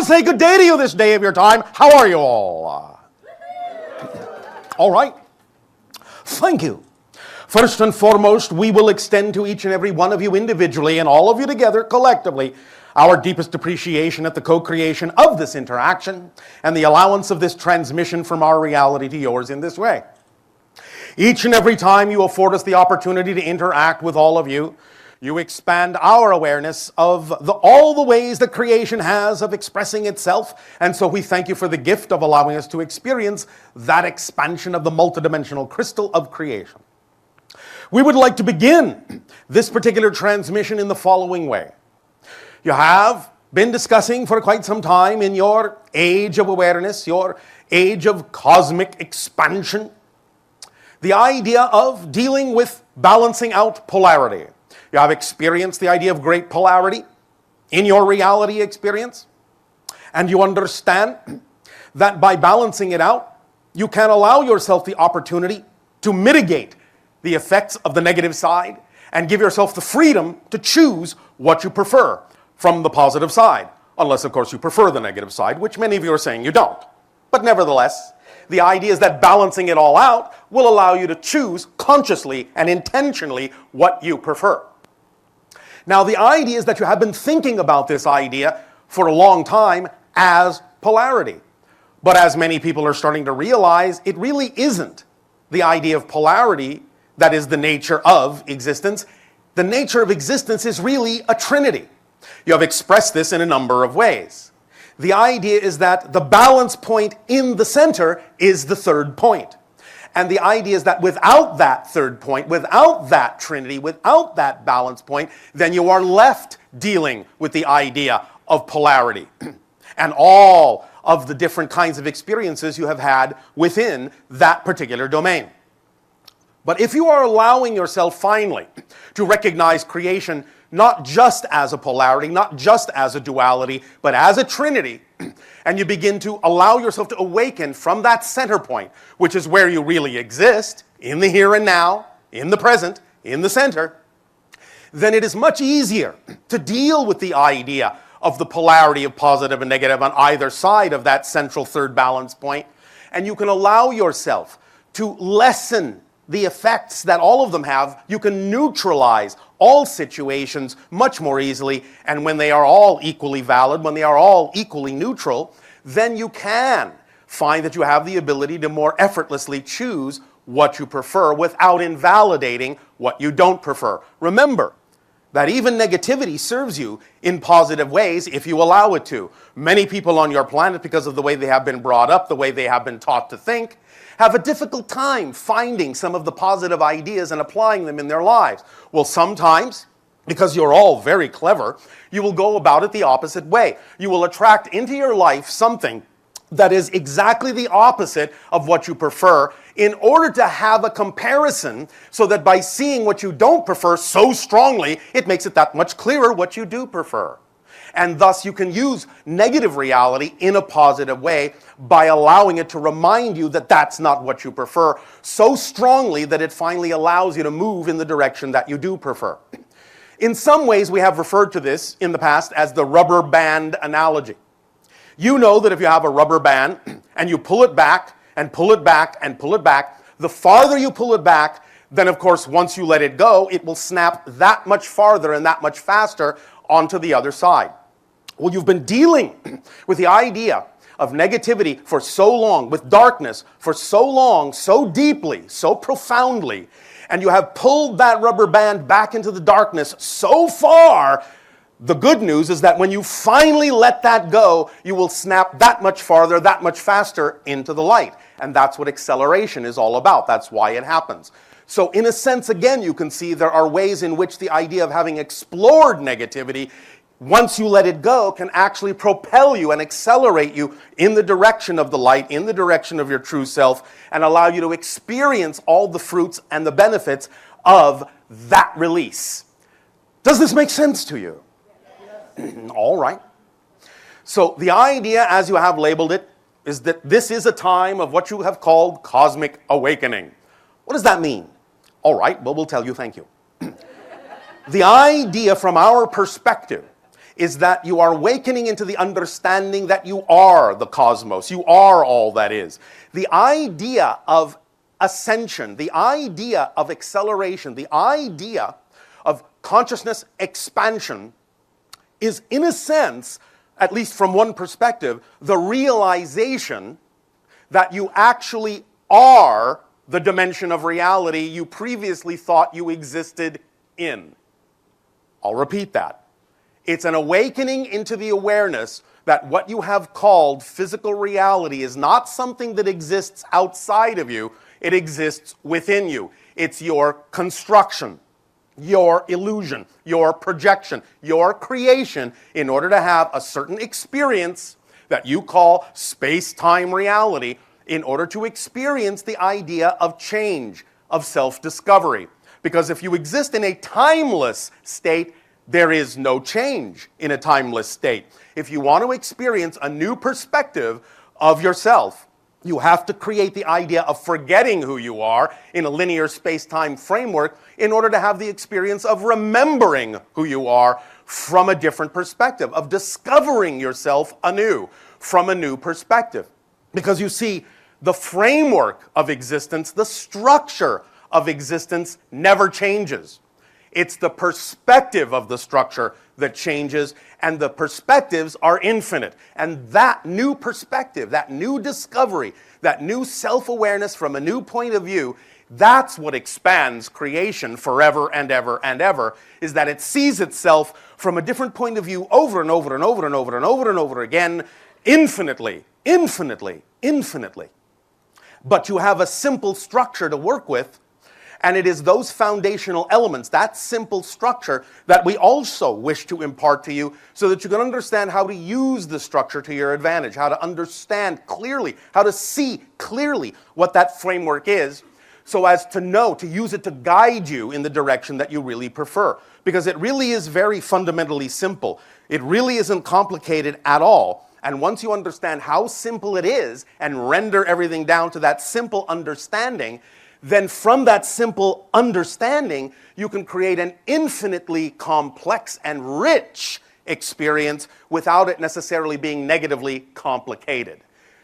say good day to you this day of your time. How are you all? All right. Thank you. First and foremost, we will extend to each and every one of you individually and all of you together collectively our deepest appreciation at the co-creation of this interaction and the allowance of this transmission from our reality to yours in this way. Each and every time you afford us the opportunity to interact with all of you, you expand our awareness of all the ways that creation has of expressing itself. And so we thank you for the gift of allowing us to experience that expansion of the multidimensional crystal of creation. We would like to begin this particular transmission in the following way. You have been discussing for quite some time in your age of awareness, your age of cosmic expansion, the idea of dealing with balancing out polarity. You have experienced the idea of great polarity in your reality experience, and you understand that by balancing it out, you can allow yourself the opportunity to mitigate the effects of the negative side and give yourself the freedom to choose what you prefer from the positive side, unless, of course, you prefer the negative side, which many of you are saying you don't. But nevertheless, the idea is that balancing it all out will allow you to choose consciously and intentionally what you prefer. Now, the idea is that you have been thinking about this idea for a long time as polarity. But as many people are starting to realize, it really isn't the idea of polarity that is the nature of existence. The nature of existence is really a trinity. You have expressed this in a number of ways. The idea is that the balance point in the center is the third point. And the idea is that without that third point, without that trinity, without that balance point, then you are left dealing with the idea of polarity and all of the different kinds of experiences you have had within that particular domain. But if you are allowing yourself finally to recognize creation not just as a polarity, not just as a duality, but as a trinity, and you begin to allow yourself to awaken from that center point, which is where you really exist, in the here and now, in the present, in the center, then it is much easier to deal with the idea of the polarity of positive and negative on either side of that central third balance point, and you can allow yourself to lessen the effects that all of them have. You can neutralize all situations much more easily, and when they are all equally valid, when they are all equally neutral, then you can find that you have the ability to more effortlessly choose what you prefer without invalidating what you don't prefer. Remember that even negativity serves you in positive ways if you allow it to. Many people on your planet, because of the way they have been brought up, the way they have been taught to think, have a difficult time finding some of the positive ideas and applying them in their lives. Well, sometimes, because you're all very clever, you will go about it the opposite way. You will attract into your life something that is exactly the opposite of what you prefer in order to have a comparison so that by seeing what you don't prefer so strongly, it makes it that much clearer what you do prefer. And thus you can use negative reality in a positive way by allowing it to remind you that that's not what you prefer so strongly that it finally allows you to move in the direction that you do prefer. In some ways, we have referred to this in the past as the rubber band analogy. You know that if you have a rubber band and you pull it back and pull it back and pull it back, the farther you pull it back, then of course once you let it go, it will snap that much farther and that much faster onto the other side. Well, you've been dealing with the idea of negativity for so long, with darkness for so long, so deeply, so profoundly, and you have pulled that rubber band back into the darkness so far. The good news is that when you finally let that go, you will snap that much farther, that much faster into the light. And that's what acceleration is all about. That's why it happens. So in a sense, again, you can see there are ways in which the idea of having explored negativity, once you let it go, can actually propel you and accelerate you in the direction of the light, in the direction of your true self, and allow you to experience all the fruits and the benefits of that release. Does this make sense to you? Yes. All right. So the idea, as you have labeled it, is that this is a time of what you have called cosmic awakening. What does that mean? All right, well, we'll tell you, thank you. The idea from our perspective is that you are awakening into the understanding that you are the cosmos. You are all that is. The idea of ascension, the idea of acceleration, the idea of consciousness expansion is, in a sense, at least from one perspective, the realization that you actually are the dimension of reality you previously thought you existed in. I'll repeat that. It's an awakening into the awareness that what you have called physical reality is not something that exists outside of you, it exists within you. It's your construction, your illusion, your projection, your creation in order to have a certain experience that you call space-time reality, in order to experience the idea of change, of self-discovery. Because if you exist in a timeless state, there is no change in a timeless state. If you want to experience a new perspective of yourself, you have to create the idea of forgetting who you are in a linear space-time framework in order to have the experience of remembering who you are from a different perspective, of discovering yourself anew from a new perspective. Because you see, the framework of existence, the structure of existence never changes. It's the perspective of the structure that changes, and the perspectives are infinite. And that new perspective, that new discovery, that new self-awareness from a new point of view, that's what expands creation forever and ever and ever, is that it sees itself from a different point of view over and over and over and over and over and over again, infinitely, infinitely, infinitely. But you have a simple structure to work with, and it is those foundational elements, that simple structure, that we also wish to impart to you so that you can understand how to use the structure to your advantage, how to understand clearly, how to see clearly what that framework is, so as to know, to use it to guide you in the direction that you really prefer. Because it really is very fundamentally simple. It really isn't complicated at all. And once you understand how simple it is and render everything down to that simple understanding, then from that simple understanding, you can create an infinitely complex and rich experience without it necessarily being negatively complicated.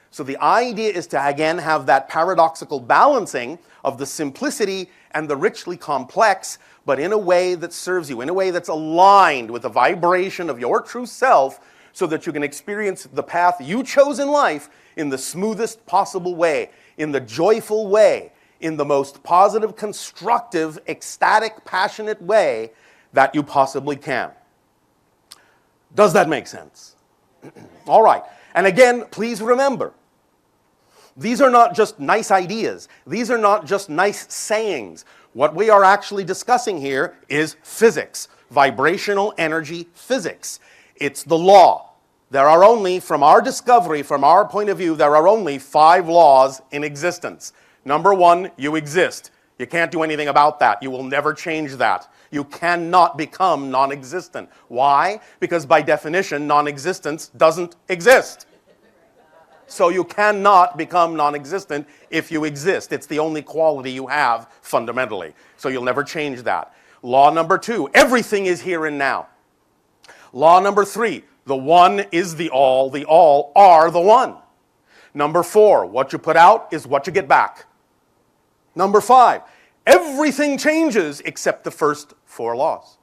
So the idea is to, again, have that paradoxical balancing of the simplicity and the richly complex, but in a way that serves you, in a way that's aligned with the vibration of your true self, so that you can experience the path you chose in life in the smoothest possible way, in the joyful way, in the most positive, constructive, ecstatic, passionate way that you possibly can. Does that make sense? All right. And again, please remember, these are not just nice ideas. These are not just nice sayings. What we are actually discussing here is physics, vibrational energy physics. It's the law. There are only, from our discovery, from our point of view, there are only 5 laws in existence. Number 1, you exist. You can't do anything about that. You will never change that. You cannot become non-existent. Why? Because by definition, non-existence doesn't exist. So you cannot become non-existent if you exist. It's the only quality you have fundamentally. So you'll never change that. Law number 2, everything is here and now. Law number 3, the one is the all are the one. Number 4, what you put out is what you get back. Number 5, everything changes except the first 4 laws.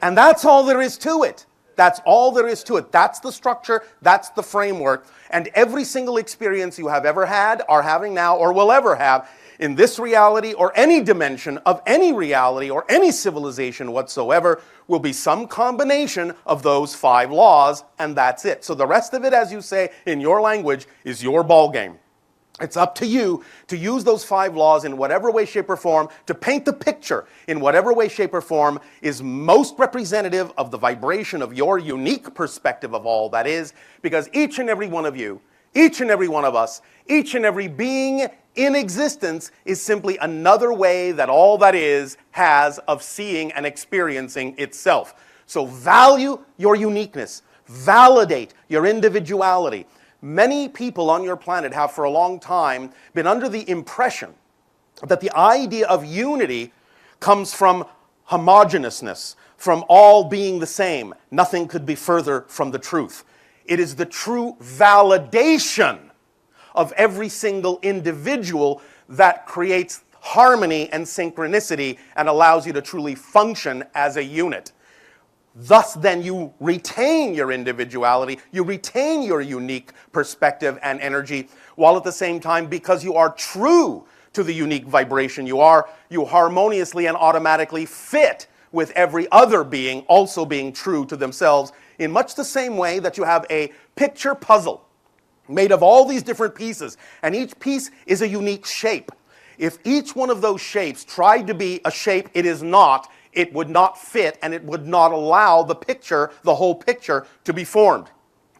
And that's all there is to it. That's all there is to it. That's the structure, that's the framework, and every single experience you have ever had, are having now, or will ever have in this reality or any dimension of any reality or any civilization whatsoever will be some combination of those 5 laws, and that's it. So the rest of it, as you say in your language, is your ball game. It's up to you to use those 5 laws in whatever way, shape, or form, to paint the picture in whatever way, shape, or form is most representative of the vibration of your unique perspective of all that is, because each and every one of you, each and every one of us, each and every being in existence is simply another way that all that is has of seeing and experiencing itself. So value your uniqueness, validate your individuality. Many people on your planet have for a long time been under the impression that the idea of unity comes from homogeneousness, from all being the same. Nothing could be further from the truth. It is the true validation of every single individual that creates harmony and synchronicity and allows you to truly function as a unit. Thus, then, you retain your individuality, you retain your unique perspective and energy, while at the same time, because you are true to the unique vibration you are, you harmoniously and automatically fit with every other being also being true to themselves, in much the same way that you have a picture puzzle made of all these different pieces, and each piece is a unique shape. If each one of those shapes tried to be a shape it is not, it would not fit, and it would not allow the picture, the whole picture, to be formed.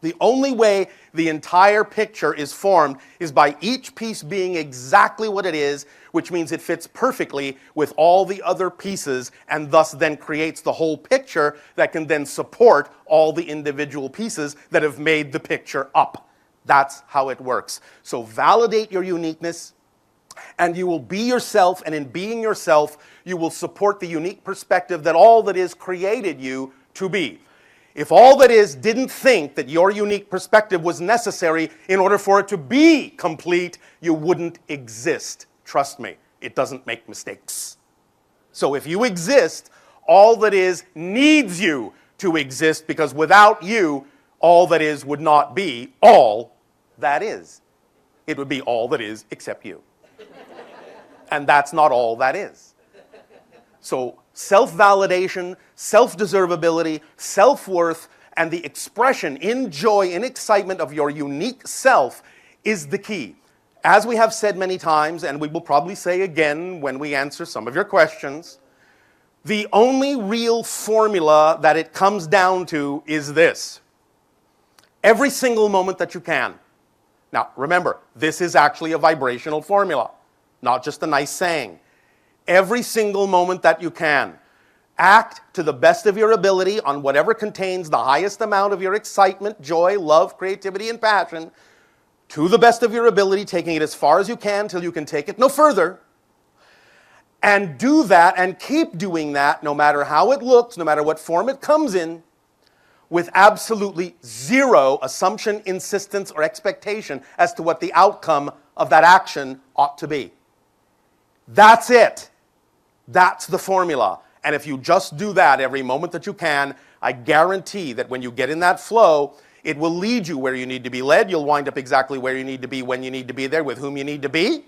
The only way the entire picture is formed is by each piece being exactly what it is, which means it fits perfectly with all the other pieces, and thus then creates the whole picture that can then support all the individual pieces that have made the picture up. That's how it works. So validate your uniqueness, and you will be yourself, and in being yourself, you will support the unique perspective that all that is created you to be. If all that is didn't think that your unique perspective was necessary in order for it to be complete, you wouldn't exist. Trust me, it doesn't make mistakes. So if you exist, all that is needs you to exist, because without you, all that is would not be all that is. It would be all that is except you. And that's not all that is. So self-validation, self-deservability, self-worth, and the expression in joy, in excitement of your unique self is the key. As we have said many times, and we will probably say again when we answer some of your questions, the only real formula that it comes down to is this. Every single moment that you can. Now, remember, this is actually a vibrational formula, not just a nice saying. Every single moment that you can, act to the best of your ability on whatever contains the highest amount of your excitement, joy, love, creativity, and passion, to the best of your ability, taking it as far as you can till you can take it no further. And do that and keep doing that no matter how it looks, no matter what form it comes in, with absolutely zero assumption, insistence, or expectation as to what the outcome of that action ought to be. That's it. That's the formula. And if you just do that every moment that you can, I guarantee that when you get in that flow, it will lead you where you need to be led. You'll wind up exactly where you need to be, when you need to be there, with whom you need to be.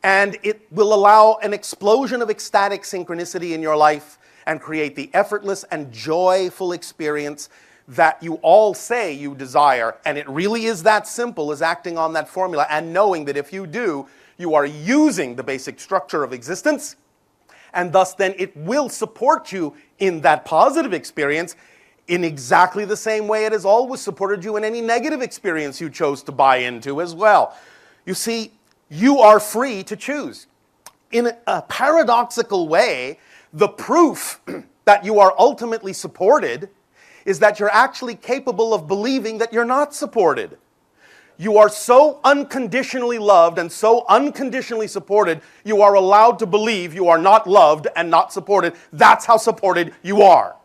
And it will allow an explosion of ecstatic synchronicity in your life and create the effortless and joyful experience that you all say you desire. And it really is that simple as acting on that formula and knowing that if you do, you are using the basic structure of existence, and thus then it will support you in that positive experience in exactly the same way it has always supported you in any negative experience you chose to buy into as well. You see, you are free to choose. In a paradoxical way, the proof that you are ultimately supported is that you're actually capable of believing that you're not supported. You are so unconditionally loved and so unconditionally supported, you are allowed to believe you are not loved and not supported. That's how supported you are.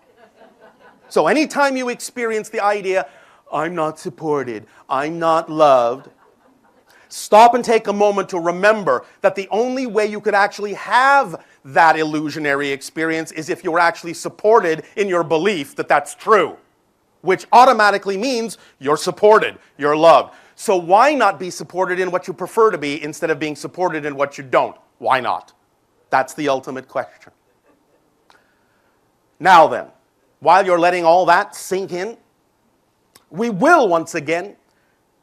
So anytime you experience the idea, I'm not supported, I'm not loved, stop and take a moment to remember that the only way you could actually have that illusionary experience is if you're actually supported in your belief that that's true, which automatically means you're supported, you're loved. So why not be supported in what you prefer to be instead of being supported in what you don't? Why not? That's the ultimate question. Now then, while you're letting all that sink in, we will once again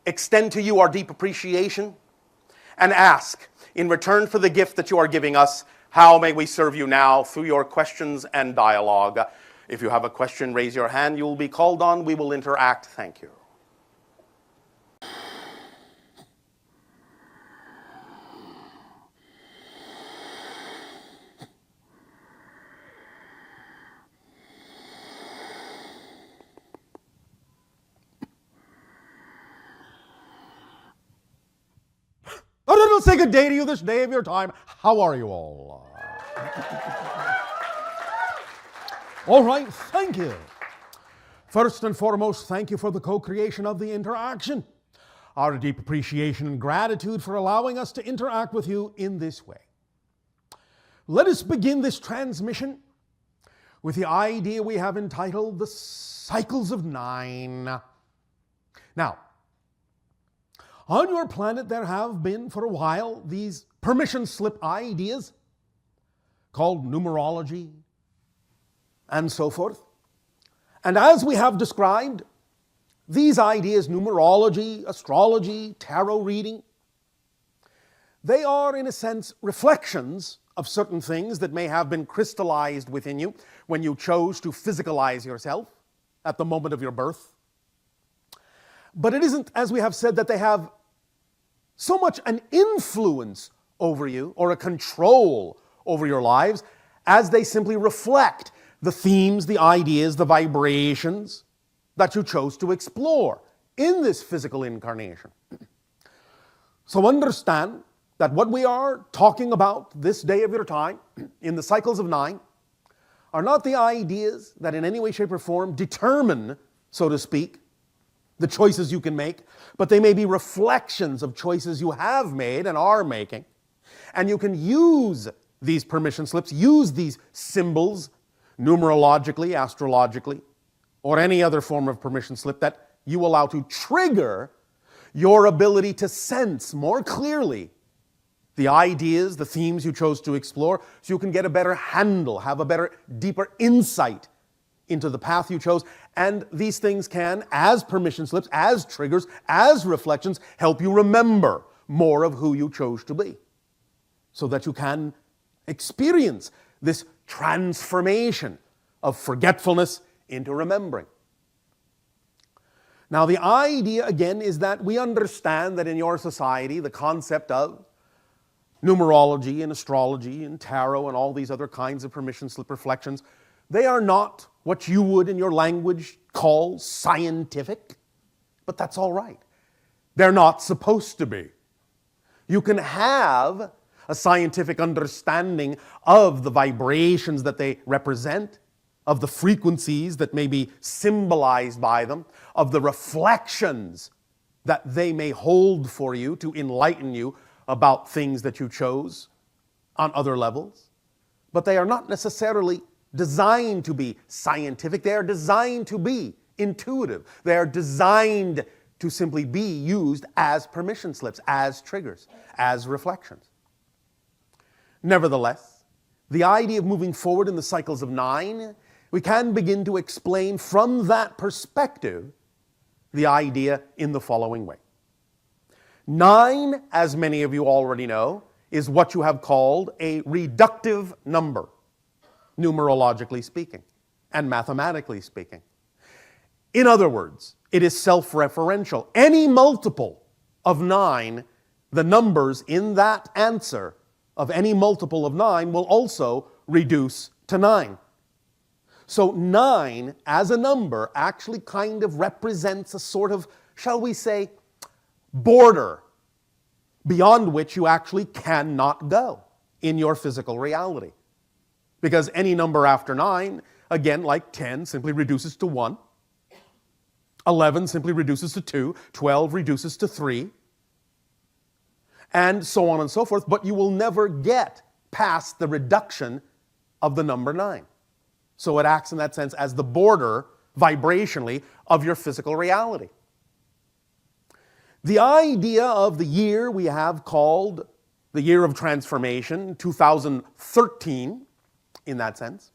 extend to you our deep appreciation and ask, in return for the gift that you are giving us, how may we serve you now through your questions and dialogue? If you have a question, raise your hand. You will be called on. We will interact. Thank you. I'll say good day to you this day of your time. How are you all? All right, thank you. First and foremost, thank you for the co-creation of the interaction. Our deep appreciation and gratitude for allowing us to interact with you in this way. Let us begin this transmission with the idea we have entitled The Cycles of Nine. Now, on your planet there have been for a while these permission slip ideas called numerology and so forth. And as we have described, these ideas, numerology, astrology, tarot reading, they are in a sense reflections of certain things that may have been crystallized within you when you chose to physicalize yourself at the moment of your birth. But it isn't, as we have said, that they have so much an influence over you or a control over your lives as they simply reflect the themes, the ideas, the vibrations that you chose to explore in this physical incarnation. So understand that what we are talking about this day of your time in the cycles of nine are not the ideas that in any way, shape, or form determine, so to speak, the choices you can make, but they may be reflections of choices you have made and are making. And you can use these permission slips, use these symbols, numerologically, astrologically, or any other form of permission slip that you allow to trigger your ability to sense more clearly the ideas, the themes you chose to explore, so you can get a better handle, have a better, deeper insight into the path you chose. And these things can, as permission slips, as triggers, as reflections, help you remember more of who you chose to be, so that you can experience this transformation of forgetfulness into remembering. Now, the idea, again, is that we understand that in your society, the concept of numerology and astrology and tarot and all these other kinds of permission slip reflections, they are not what you would in your language call scientific, but that's all right. They're not supposed to be. You can have a scientific understanding of the vibrations that they represent, of the frequencies that may be symbolized by them, of the reflections that they may hold for you to enlighten you about things that you chose on other levels. But they are not necessarily designed to be scientific. They are designed to be intuitive. They are designed to simply be used as permission slips, as triggers, as reflections. Nevertheless, the idea of moving forward in the cycles of nine, we can begin to explain from that perspective the idea in the following way. Nine, as many of you already know, is what you have called a reductive number, numerologically speaking, and mathematically speaking. In other words, it is self-referential. Any multiple of 9, the numbers in that answer of any multiple of 9 will also reduce to 9. So 9 as a number actually kind of represents a sort of, shall we say, border beyond which you actually cannot go in your physical reality. Because any number after 9, again, like 10, simply reduces to 1. 11 simply reduces to 2. 12 reduces to 3. And so on and so forth. But you will never get past the reduction of the number 9. So it acts in that sense as the border, vibrationally, of your physical reality. The idea of the year we have called the year of transformation, 2013, in that sense,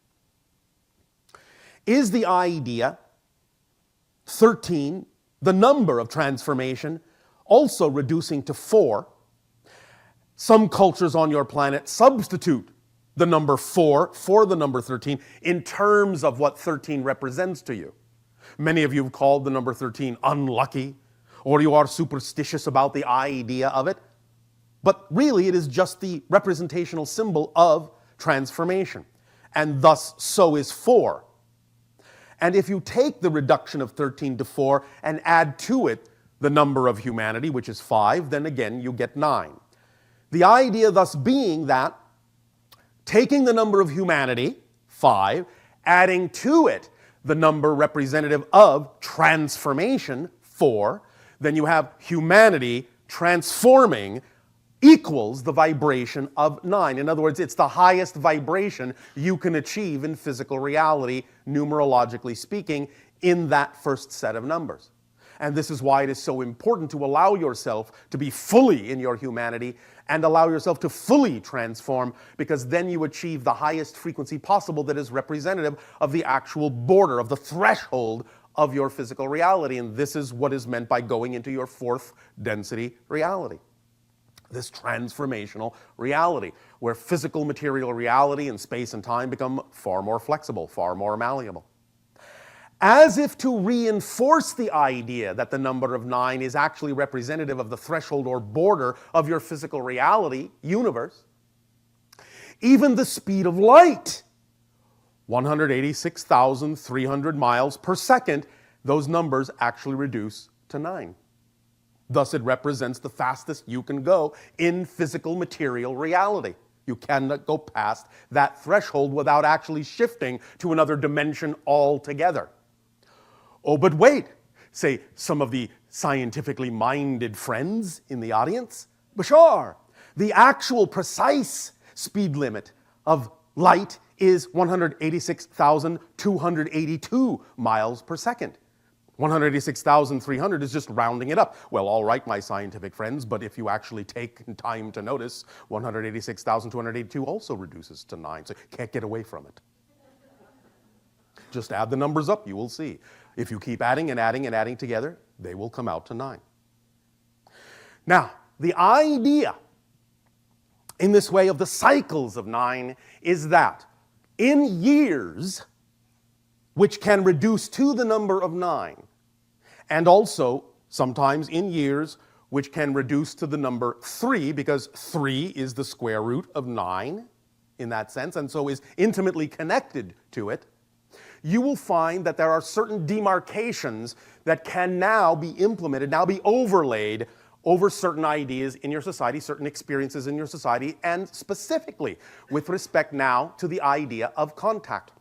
is the idea, 13, the number of transformation, also reducing to 4. Some cultures on your planet substitute the number 4 for the number 13 in terms of what 13 represents to you. Many of you have called the number 13 unlucky, or you are superstitious about the idea of it. But really, it is just the representational symbol of transformation. And thus, so is 4. And if you take the reduction of 13 to 4 and add to it the number of humanity, which is 5, then again you get 9. The idea thus being that taking the number of humanity, 5, adding to it the number representative of transformation, 4, then you have humanity transforming equals the vibration of 9. In other words, it's the highest vibration you can achieve in physical reality, numerologically speaking, in that first set of numbers. And this is why it is so important to allow yourself to be fully in your humanity and allow yourself to fully transform, because then you achieve the highest frequency possible that is representative of the actual border, of the threshold of your physical reality. And this is what is meant by going into your 4th density reality. This transformational reality, where physical material reality and space and time become far more flexible, far more malleable. As if to reinforce the idea that the number of 9 is actually representative of the threshold or border of your physical reality, universe, even the speed of light, 186,300 miles per second, those numbers actually reduce to 9. Thus, it represents the fastest you can go in physical material reality. You cannot go past that threshold without actually shifting to another dimension altogether. Oh, but wait, say some of the scientifically minded friends in the audience. Bashar, the actual precise speed limit of light is 186,282 miles per second. 186,300 is just rounding it up. Well, all right, my scientific friends, but if you actually take time to notice, 186,282 also reduces to 9, so you can't get away from it. Just add the numbers up, you will see. If you keep adding and adding and adding together, they will come out to 9. Now, the idea in this way of the cycles of 9 is that in years, which can reduce to the number of 9, and also sometimes in years which can reduce to the number 3, because 3 is the square root of 9 in that sense, and so is intimately connected to it, you will find that there are certain demarcations that can now be implemented, now be overlaid over certain ideas in your society, certain experiences in your society, and specifically with respect now to the idea of contact.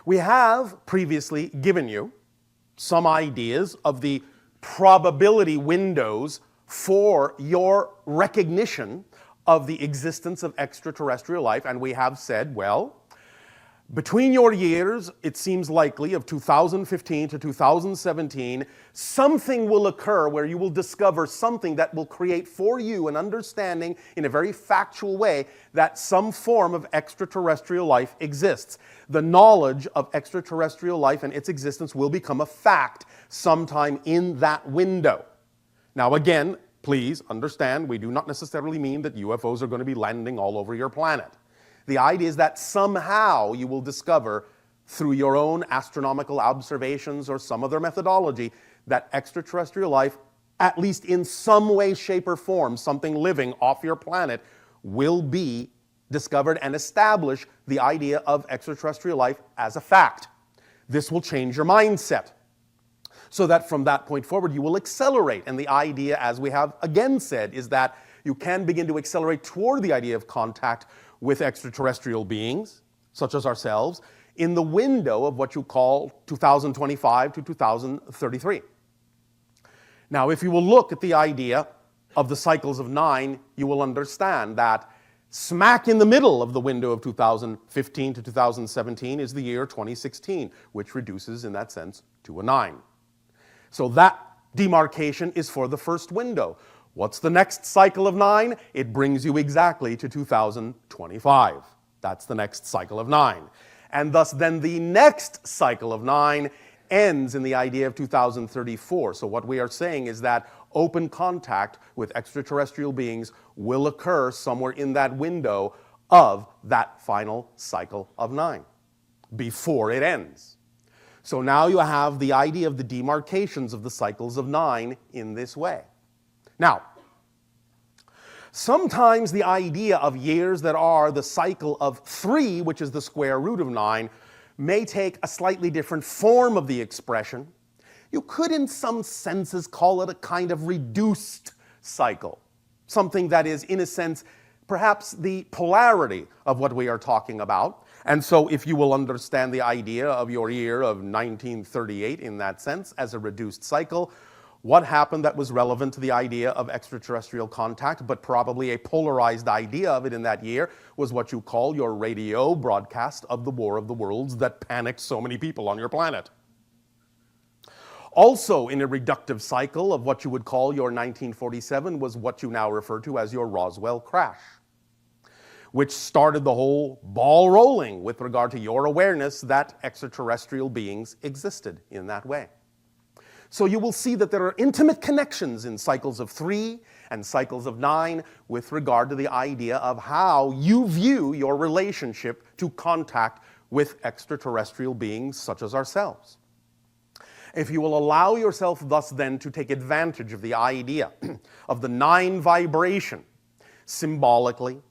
We have previously given you some ideas of the probability windows for your recognition of the existence of extraterrestrial life, and we have said, well, between your years, it seems likely, of 2015 to 2017, something will occur where you will discover something that will create for you an understanding in a very factual way that some form of extraterrestrial life exists. The knowledge of extraterrestrial life and its existence will become a fact sometime in that window. Now again, please understand, we do not necessarily mean that UFOs are going to be landing all over your planet. The idea is that somehow you will discover through your own astronomical observations or some other methodology that extraterrestrial life, at least in some way, shape, or form, something living off your planet, will be discovered and establish the idea of extraterrestrial life as a fact. This will change your mindset so that from that point forward you will accelerate. And the idea, as we have again said, is that you can begin to accelerate toward the idea of contact with extraterrestrial beings, such as ourselves, in the window of what you call 2025 to 2033. Now, if you will look at the idea of the cycles of 9, you will understand that smack in the middle of the window of 2015 to 2017 is the year 2016, which reduces, in that sense, to a 9. So that demarcation is for the first window. What's the next cycle of 9? It brings you exactly to 2025. That's the next cycle of 9. And thus then the next cycle of 9 ends in the idea of 2034. So what we are saying is that open contact with extraterrestrial beings will occur somewhere in that window of that final cycle of 9, before it ends. So now you have the idea of the demarcations of the cycles of 9 in this way. Now, sometimes the idea of years that are the cycle of 3, which is the square root of 9, may take a slightly different form of the expression. You could, in some senses, call it a kind of reduced cycle. Something that is, in a sense, perhaps the polarity of what we are talking about. And so if you will understand the idea of your year of 1938 in that sense as a reduced cycle, what happened that was relevant to the idea of extraterrestrial contact, but probably a polarized idea of it in that year, was what you call your radio broadcast of the War of the Worlds that panicked so many people on your planet. Also in a reductive cycle of what you would call your 1947 was what you now refer to as your Roswell crash, which started the whole ball rolling with regard to your awareness that extraterrestrial beings existed in that way. So you will see that there are intimate connections in cycles of 3 and cycles of 9 with regard to the idea of how you view your relationship to contact with extraterrestrial beings such as ourselves. If you will allow yourself thus then to take advantage of the idea of the 9 vibration symbolically,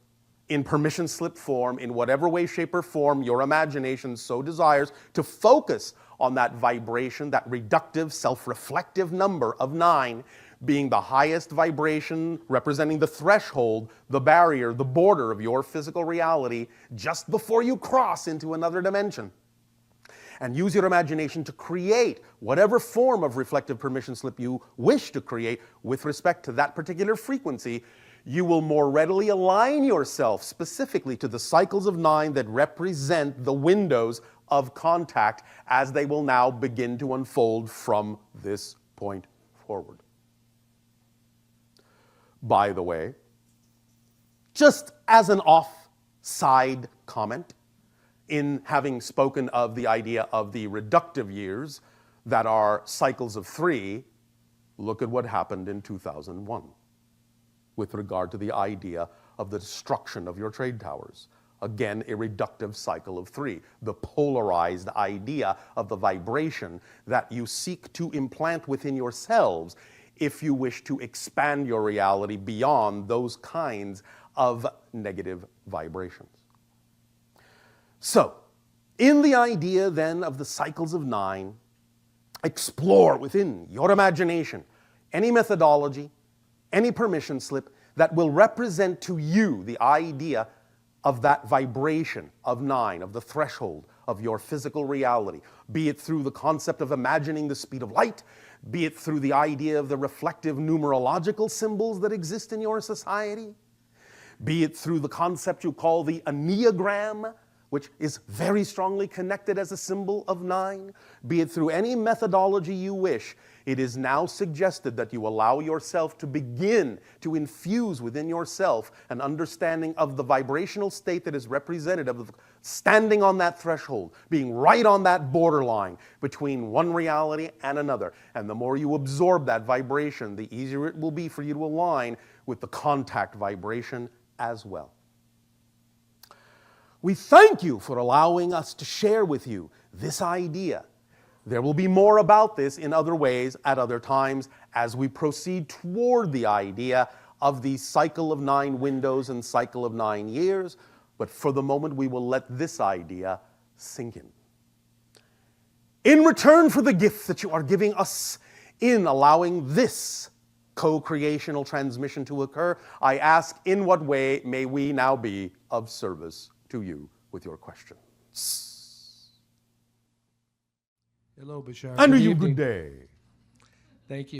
in permission slip form, in whatever way, shape, or form your imagination so desires, to focus on that vibration, that reductive, self-reflective number of 9 being the highest vibration representing the threshold, the barrier, the border of your physical reality just before you cross into another dimension. And use your imagination to create whatever form of reflective permission slip you wish to create with respect to that particular frequency. You will more readily align yourself specifically to the cycles of 9 that represent the windows of contact as they will now begin to unfold from this point forward. By the way, just as an off-side comment, in having spoken of the idea of the reductive years that are cycles of 3, look at what happened in 2001 with regard to the idea of the destruction of your trade towers. Again, a reductive cycle of 3, the polarized idea of the vibration that you seek to implant within yourselves if you wish to expand your reality beyond those kinds of negative vibrations. So, in the idea then of the cycles of 9, explore within your imagination any methodology, any permission slip that will represent to you the idea of that vibration of 9, of the threshold of your physical reality, be it through the concept of imagining the speed of light, be it through the idea of the reflective numerological symbols that exist in your society, be it through the concept you call the Enneagram, which is very strongly connected as a symbol of 9, be it through any methodology you wish, it is now suggested that you allow yourself to begin to infuse within yourself an understanding of the vibrational state that is representative of standing on that threshold, being right on that borderline between one reality and another. And the more you absorb that vibration, the easier it will be for you to align with the contact vibration as well. We thank you for allowing us to share with you this idea. There will be more about this in other ways at other times as we proceed toward the idea of the cycle of 9 windows and cycle of 9 years. But for the moment, we will let this idea sink in. In return for the gift that you are giving us in allowing this co-creational transmission to occur, I ask, in what way may we now be of service to you with your questions? Hello, Bashar. And to you, good day. Thank you.